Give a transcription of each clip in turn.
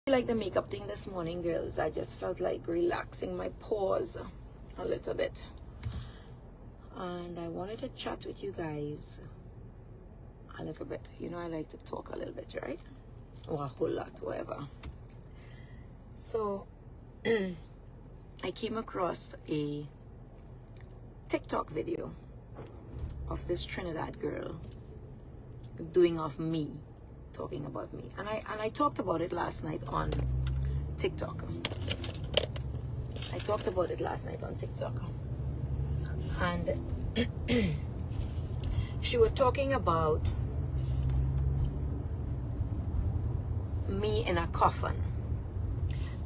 Like the makeup thing this morning, girls. I just felt like relaxing my pores a little bit, and I wanted to chat with you guys a little bit. You know, I like to talk a little bit, right? Or a whole lot, whatever. So I came across a TikTok video of this Trinidad girl doing of me, talking about me, and I talked about it last night on TikTok. And she was talking about me in a coffin,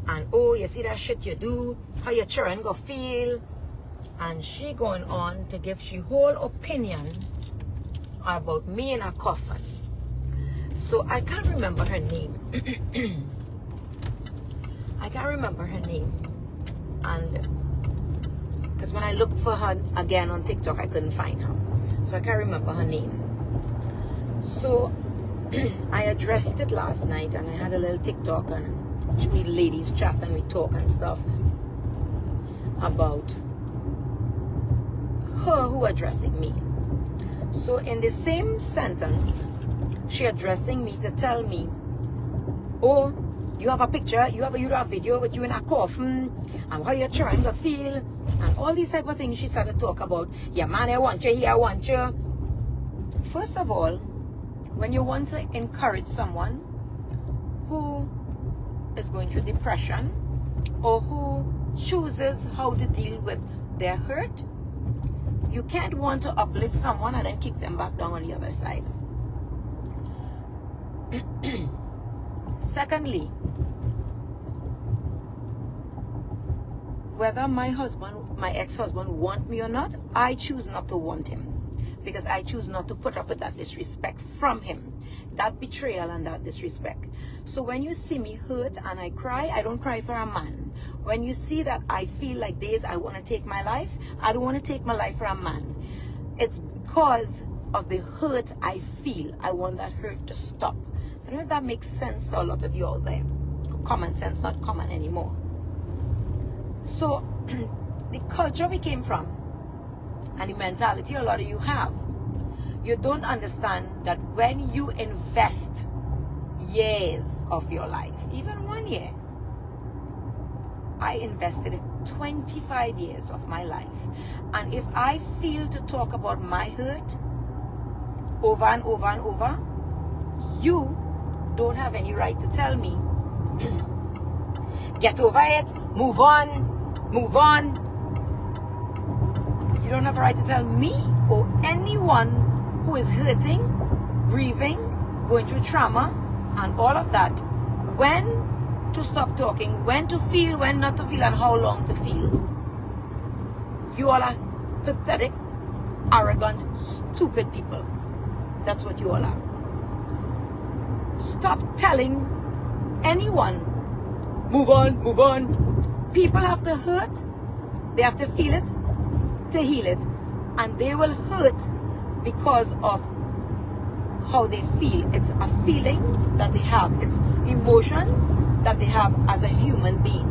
and oh, you see that shit you do, how your children go feel, and she going on to give she whole opinion about me in a coffin. So I can't remember her name. And because when I looked for her again on TikTok, I couldn't find her, so I can't remember her name. So I addressed it last night, and I had a little TikTok, and we ladies chat and we talk and stuff about her who addressing me. So in the same sentence, she addressing me to tell me, oh, you have a picture, you have a video with you in a coffin, and how your children gonna feel, and all these type of things. She started to talk about, yeah man, I want you, here I want you. First of all, when you want to encourage someone who is going through depression, or who chooses how to deal with their hurt, you can't want to uplift someone and then kick them back down on the other side. Secondly, whether my ex-husband want me or not, I choose not to want him, because I choose not to put up with that disrespect from him, that betrayal and that disrespect. So when you see me hurt and I cry, I don't cry for a man. When you see that I feel like days I want to take my life, I don't want to take my life for a man. It's because of the hurt I feel. I want that hurt to stop. I don't know if that makes sense to a lot of you out there. Common sense, not common anymore. So the culture we came from and the mentality a lot of you have, you don't understand that when you invest years of your life, even 1 year, I invested 25 years of my life, and if I feel to talk about my hurt over and over and over, you don't have any right to tell me get over it, move on. You don't have a right to tell me or anyone who is hurting, grieving, going through trauma and all of that, when to stop talking, when to feel, when not to feel, and how long to feel. You all are pathetic, arrogant, stupid people. That's what you all are. Stop telling anyone, move on. People have to hurt, they have to feel it to heal it, and they will hurt because of how they feel. It's a feeling that they have, it's emotions that they have as a human being.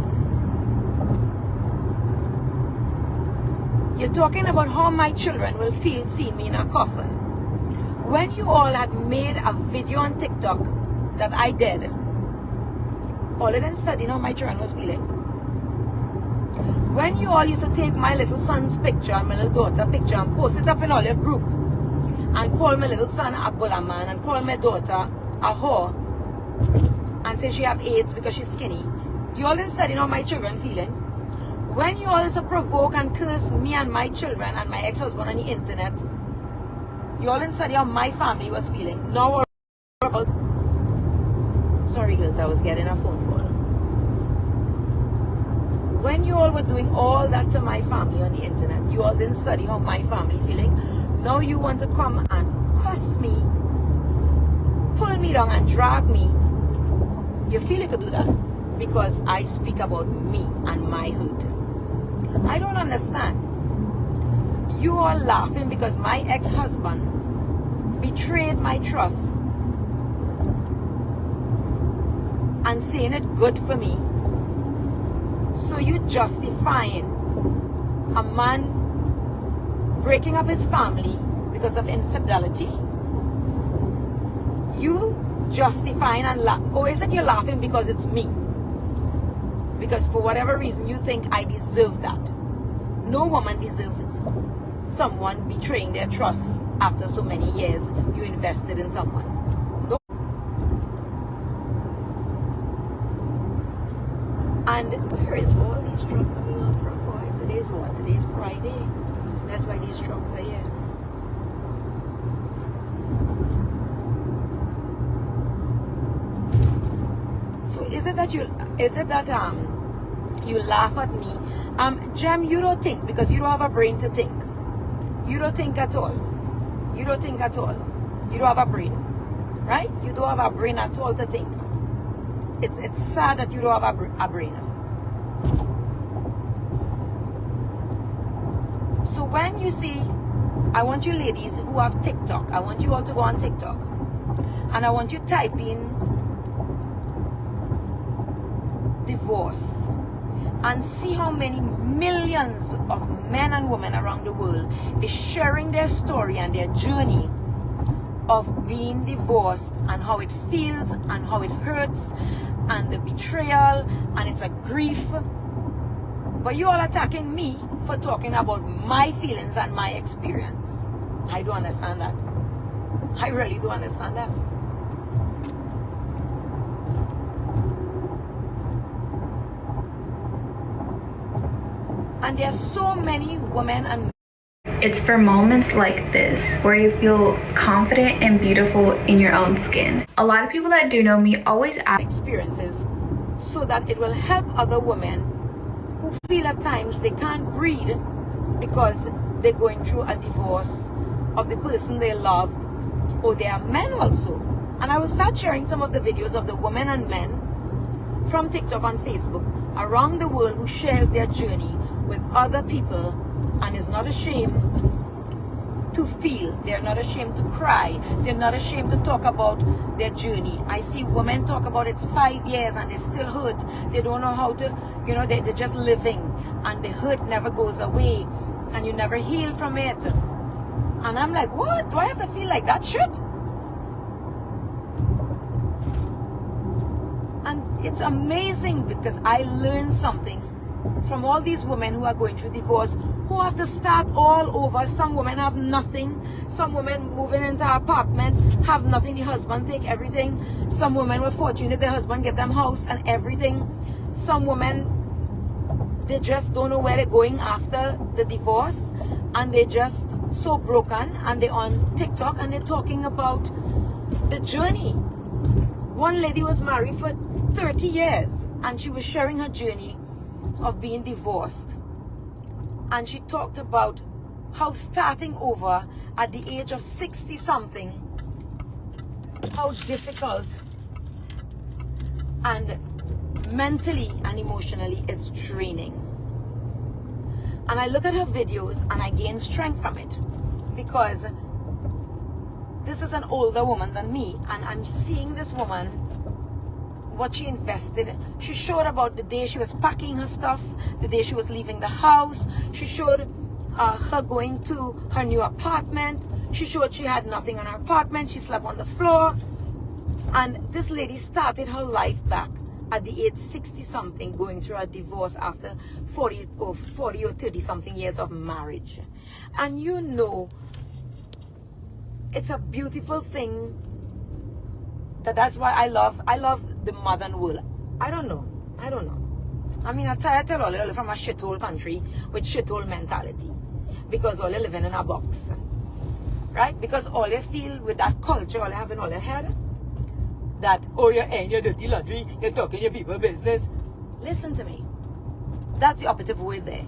You're talking about how my children will feel seeing me in a coffin. When you all had made a video on TikTok that I did, all of them studying how my children was feeling. When you all used to take my little son's picture and my little daughter's picture and post it up in all your group, and call my little son a bulla man, and call my daughter a whore, and say she have AIDS because she's skinny, you all didn't study how my children feeling. When you all used to provoke and curse me and my children and my ex-husband on the internet, you all didn't study how my family was feeling. Now, sorry girls, I was getting a phone call. When you all were doing all that to my family on the internet, you all didn't study how my family feeling. Now you want to come and cuss me, pull me down and drag me. You feel you could do that because I speak about me and my hurt. I don't understand. You all laughing because my ex-husband betrayed my trust. and saying it good for me. So you justifying a man breaking up his family because of infidelity? You justifying and or is it you're laughing because it's me? Because for whatever reason you think I deserve that. No woman deserves someone betraying their trust after so many years you invested in someone. No. And where is all these trucks coming up from? Boy, today's what? Today's Friday. That's why these trucks are here. So is it that you laugh at me? Jem, you don't think because you don't have a brain to think. You don't think at all. You don't think at all. You don't have a brain. Right? You don't have a brain at all to think. It's sad that you don't have a brain. So when you see, I want you ladies who have TikTok, I want you all to go on TikTok. And I want you to type in divorce and see how many millions of men and women around the world is sharing their story and their journey of being divorced and how it feels and how it hurts and the betrayal and it's a grief. But you all attacking me for talking about my feelings and my experience. I don't understand that. I really don't understand that. And there's so many women and it's for moments like this where you feel confident and beautiful in your own skin. A lot of people that do know me always ask experiences so that it will help other women who feel at times they can't breathe because they're going through a divorce of the person they love, or they are men also. And I will start sharing some of the videos of the women and men from TikTok and Facebook around the world who shares their journey with other people and is not ashamed to feel. They're not ashamed to cry. They're not ashamed to talk about their journey. I see women talk about it's 5 years and they still hurt. They don't know how to, they're just living and the hurt never goes away and you never heal from it. And I'm like, what? Do I have to feel like that shit? And it's amazing because I learned something from all these women who are going through divorce, who have to start all over. Some women have nothing. Some women moving into an apartment have nothing. The husband take everything. Some women were fortunate the husband get them house and everything. Some women, they just don't know where they're going after the divorce and they're just so broken and they're on TikTok and they're talking about the journey. One lady was married for 30 years and she was sharing her journey of being divorced, and she talked about how starting over at the age of 60 something, how difficult and mentally and emotionally it's draining. And I look at her videos and I gain strength from it because this is an older woman than me, and I'm seeing this woman, what she invested in. She showed about the day she was packing her stuff, the day she was leaving the house. She showed her going to her new apartment. She showed she had nothing in her apartment. She slept on the floor. And this lady started her life back at the age 60 something, going through a divorce after 40 or 30 something years of marriage. And it's a beautiful thing. That's why I love the modern world. I don't know. I mean, I tell all you from a shithole country with shithole mentality because all you living in a box, right? Because all you feel with that culture, all you have in all your head, that, oh, you're in your dirty laundry, you're talking your people business. Listen to me. That's the operative word there.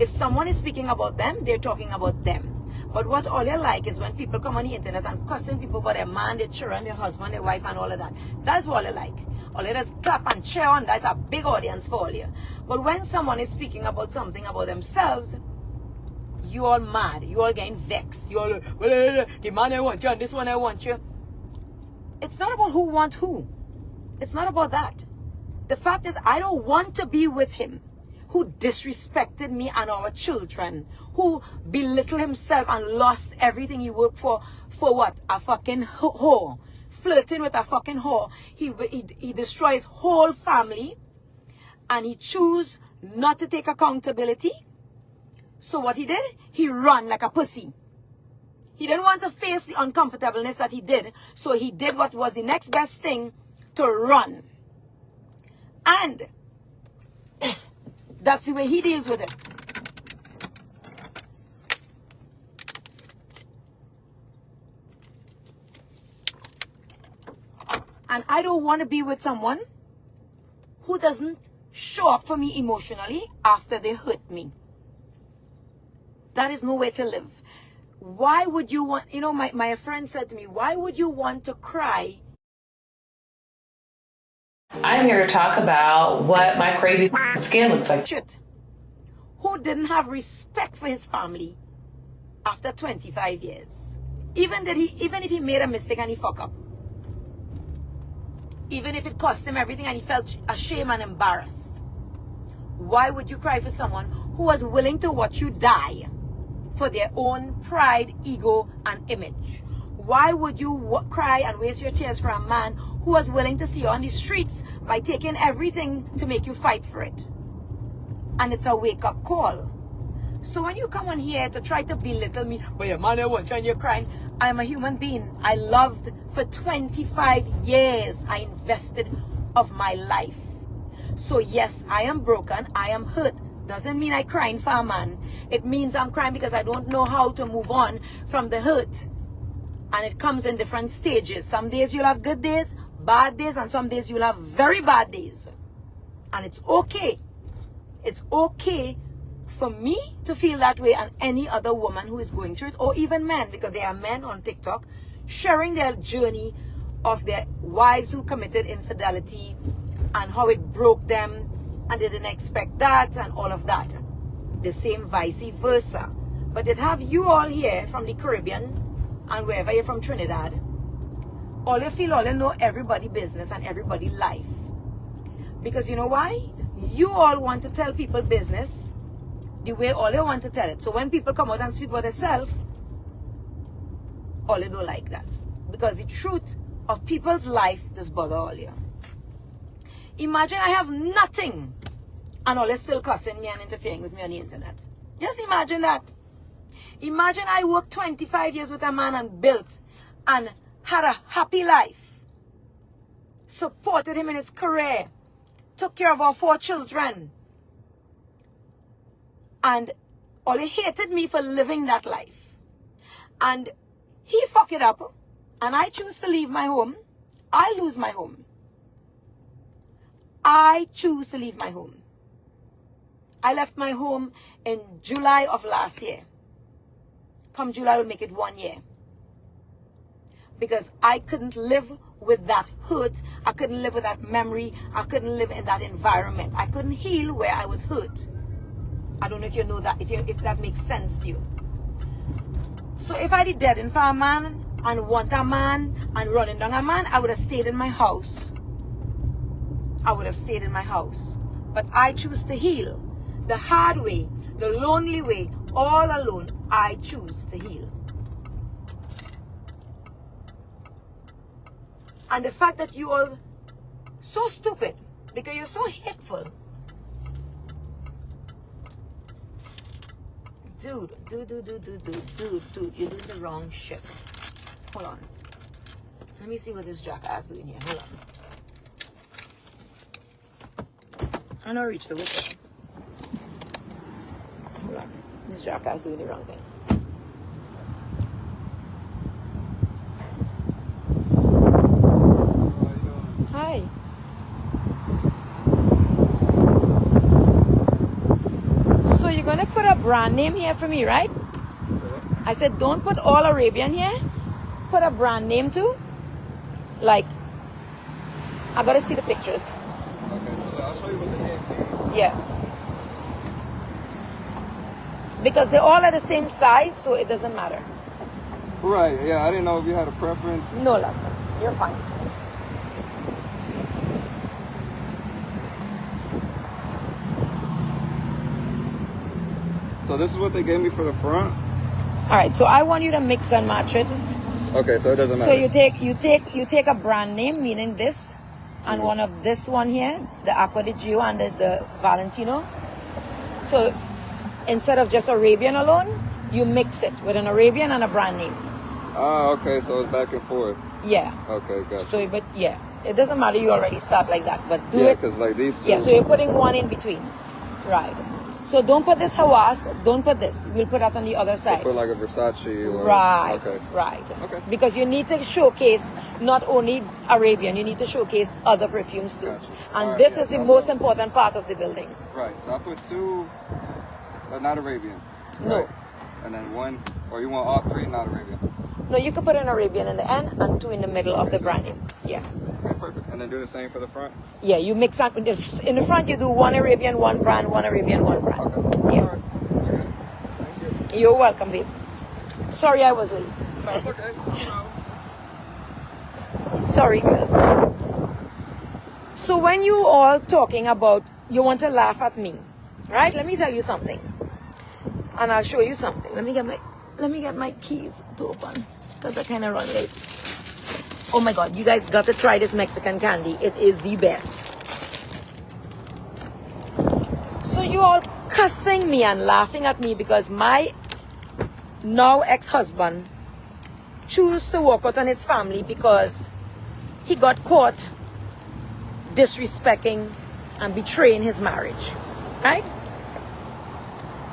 If someone is speaking about them, they're talking about them. But what all you like is when people come on the internet and cussing people about their man, their children, their husband, their wife, and all of that. That's what you like. All you just clap and cheer on. That's a big audience for all you. But when someone is speaking about something about themselves, you all mad. You all getting vexed. You all, well, the man I want you and this one I want you. It's not about who wants who. It's not about that. The fact is, I don't want to be with him, who disrespected me and our children, who belittled himself and lost everything he worked for what? A fucking whore. Flirting with a fucking whore. He destroyed his whole family, and he chose not to take accountability. So what he did? He ran like a pussy. He didn't want to face the uncomfortableness that he did, so he did what was the next best thing, to run. And that's the way he deals with it. And I don't want to be with someone who doesn't show up for me emotionally after they hurt me. That is no way to live. Why would you want, you know, my friend said to me, why would you want to cry? I'm here to talk about what my crazy skin looks like. Shit. Who didn't have respect for his family after 25 years? Even if he made a mistake and he fucked up. Even if it cost him everything and he felt ashamed and embarrassed. Why would you cry for someone who was willing to watch you die for their own pride, ego, and image? Why would you cry and waste your tears for a man who was willing to see you on the streets by taking everything to make you fight for it? And it's a wake-up call. So when you come on here to try to belittle me, but your man I want you and you're crying, I'm a human being. I loved for 25 years. I invested of my life. So yes, I am broken. I am hurt. Doesn't mean I crying for a man. It means I'm crying because I don't know how to move on from the hurt. And it comes in different stages. Some days you'll have good days, bad days, and some days you'll have very bad days. And it's okay. It's okay for me to feel that way and any other woman who is going through it, or even men, because there are men on TikTok sharing their journey of their wives who committed infidelity and how it broke them and they didn't expect that and all of that. The same vice versa. But it have you all here from the Caribbean and wherever you're from, Trinidad, all you feel, all you know everybody business and everybody life. Because you know why? You all want to tell people business the way all you want to tell it. So when people come out and speak about themselves, all you don't like that. Because the truth of people's life does bother all you. Imagine I have nothing and all you still cussing me and interfering with me on the internet. Just imagine that. Imagine I worked 25 years with a man and built and had a happy life. Supported him in his career. Took care of our 4 children. And all he hated me for living that life. And he fucked it up. And I choose to leave my home. I lose my home. I choose to leave my home. I left my home in July of last year. Come July, we'll make it 1 year. Because I couldn't live with that hurt. I couldn't live with that memory. I couldn't live in that environment. I couldn't heal where I was hurt. I don't know if you know that, if that makes sense to you. So if I did dead in for a man and want a man and running down a man, I would have stayed in my house. I would have stayed in my house. But I choose to heal. The hard way, the lonely way, all alone, I choose to heal. And the fact that you are so stupid, because you're so hateful. Dude, you're doing the wrong shit. Hold on. Let me see what this jackass doing here. Hold on. I don't reach the whistle. Hold on. This jackass doing the wrong thing. Hi. So you're gonna put a brand name here for me, right? I said don't put all Arabian here. Put a brand name too. Like, I gotta see the pictures. Okay, so I'll show you what the name is. Yeah. Because they all are the same size, so it doesn't matter. Right, yeah, I didn't know if you had a preference. No, love. You're fine. so this is what they gave me for the front. All right, so I want you to mix and match it. Okay, so it doesn't matter. So you take a brand name, meaning this, and one of this one here, the Acqua di Gio and the Valentino. So instead of just Arabian alone, you mix it with an Arabian and a brand name. Ah, okay, so it's back and forth. Yeah. Okay, gotcha. So, but yeah, it doesn't matter. You already start like that, but do Yeah, it. because like these two. Yeah, so you're putting one in between, right? So don't put this Hawass. Don't put this. We'll put that on the other side. Put like a Versace or... Right. Okay. Right. Okay. Because you need to showcase not only Arabian, you need to showcase other perfumes too. Gotcha. And Alright, this yeah, is the so most important part of the building. Right, so I put two, but not Arabian. No. Right? And then one, or you want all three not Arabian? No, you could put an Arabian in the end and two in the middle of the brand name. Yeah. Okay, perfect. And then do the same for the front? Yeah, you mix up. In the front, you do one Arabian, one brand, one Arabian, one brand. Okay. Yeah. All right. Okay. Thank you. You're welcome, babe. Sorry I was late. That's okay. No problem. Sorry, girls. So when you all talking about you want to laugh at me, right? Let me tell you something, and I'll show you something. Let me get my keys to open because I kind of run late. Oh my God, you guys got to try this Mexican candy. It is the best. So you all cussing me and laughing at me because my now ex-husband chose to walk out on his family because he got caught disrespecting and betraying his marriage, right?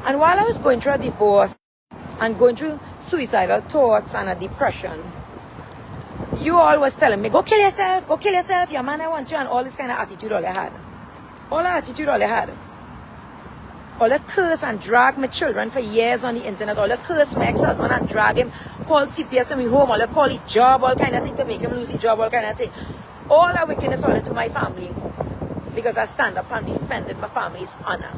And while I was going through a divorce and going through suicidal thoughts and a depression, you all was telling me, go kill yourself, your man I want you, and all this kind of attitude all I had. All the attitude all I had. All the curse and drag my children for years on the internet, all the curse my ex-husband and drag him, call CPS and me home, all the call his job, all kind of thing to make him lose his job, all kind of thing. All that wickedness all into my family because I stand up and defended my family's honor.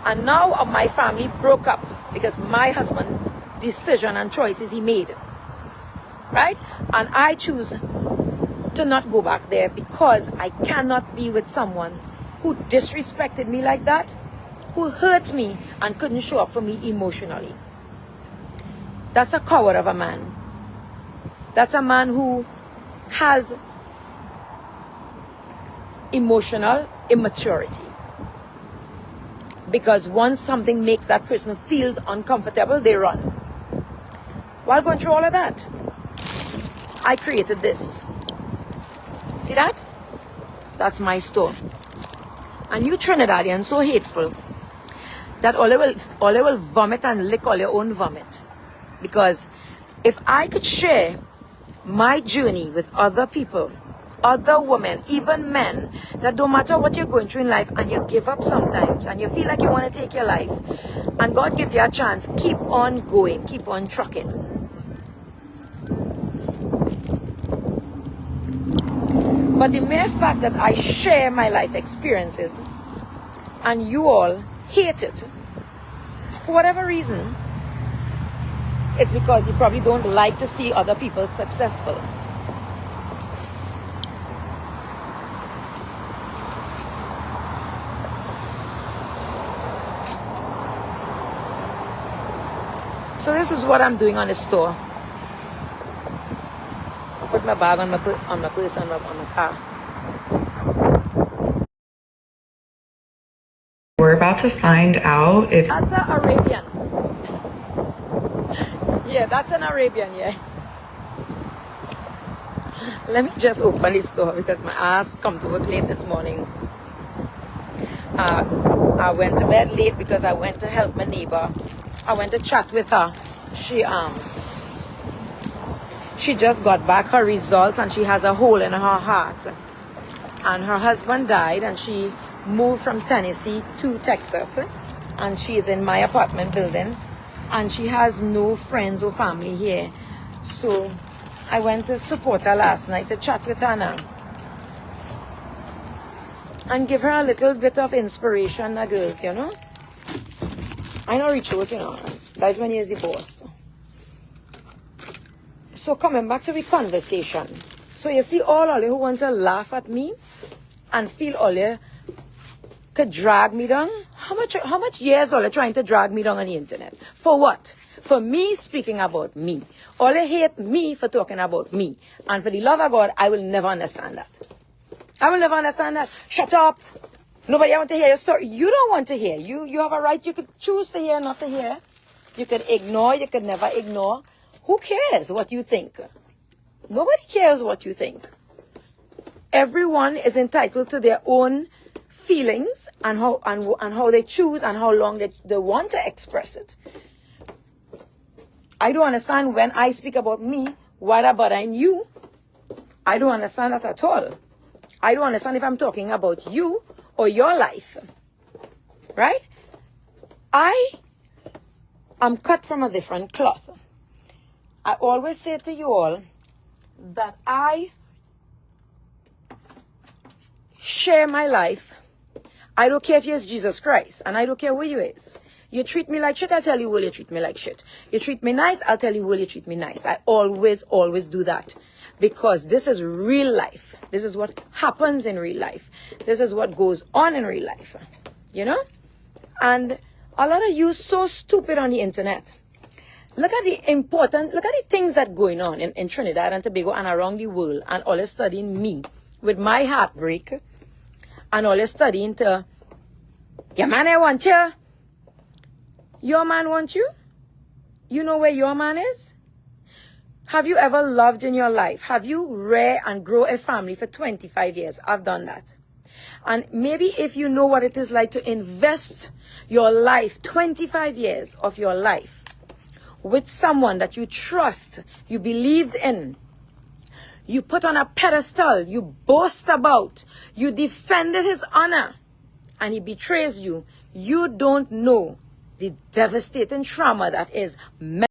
And now my family broke up because my husband's decision and choices he made. Right? And I choose to not go back there because I cannot be with someone who disrespected me like that, who hurt me and couldn't show up for me emotionally. That's a coward of a man. That's a man who has emotional immaturity. Because once something makes that person feels uncomfortable, they run. While going through all of that, I created this. See that? That's my store. And you Trinidadians so hateful that all they will vomit and lick all your own vomit. Because if I could share my journey with other people, other women, even men, that no matter what you're going through in life and you give up sometimes and you feel like you want to take your life and God give you a chance, keep on going, keep on trucking. But the mere fact that I share my life experiences and you all hate it, for whatever reason, it's because you probably don't like to see other people successful. So this is what I'm doing on the store. I put my bag on my purse, on my car. We're about to find out if That's an Arabian. Yeah, that's an Arabian, yeah. Let me just open this door because my ass come to work late this morning. I went to bed late because I went to help my neighbor. I went to chat with her. She just got back her results and she has a hole in her heart. And her husband died and she moved from Tennessee to Texas. And she's in my apartment building. And she has no friends or family here. So I went to support her last night to chat with her now. And give her a little bit of inspiration, girls, you know. I know reach out, you know. That's when you're the boss. So coming back to the conversation. So you see all of you who want to laugh at me and feel all you could drag me down. How much years all are trying to drag me down on the internet? For what? For me speaking about me. All they hate me for talking about me. And for the love of God, I will never understand that. I will never understand that. Shut up. Nobody want to hear your story. You don't want to hear. You have a right. You could choose to hear, not to hear. You could ignore. You could never ignore. Who cares what you think? Nobody cares what you think. Everyone is entitled to their own feelings and how they choose and how long they want to express it. I don't understand when I speak about me, what about you? I don't understand that at all. I don't understand if I'm talking about you or your life. Right? I am cut from a different cloth. I always say to you all that I share my life. I don't care if you're Jesus Christ, and I don't care who you is. You treat me like shit, I'll tell you, will you treat me like shit. You treat me nice, I'll tell you, will you treat me nice. I always do that. Because this is real life. This is what happens in real life. This is what goes on in real life. You know? And a lot of you so stupid on the internet. Look at the things that going on in Trinidad and Tobago and around the world, and all is studying me with my heartbreak, and all is studying to, your man I want you. Your man wants you? You know where your man is? Have you ever loved in your life? Have you reared and grow a family for 25 years? I've done that. And maybe if you know what it is like to invest your life, 25 years of your life, with someone that you trust, you believed in, you put on a pedestal, you boast about, you defended his honor, and he betrays you, you don't know the devastating trauma that is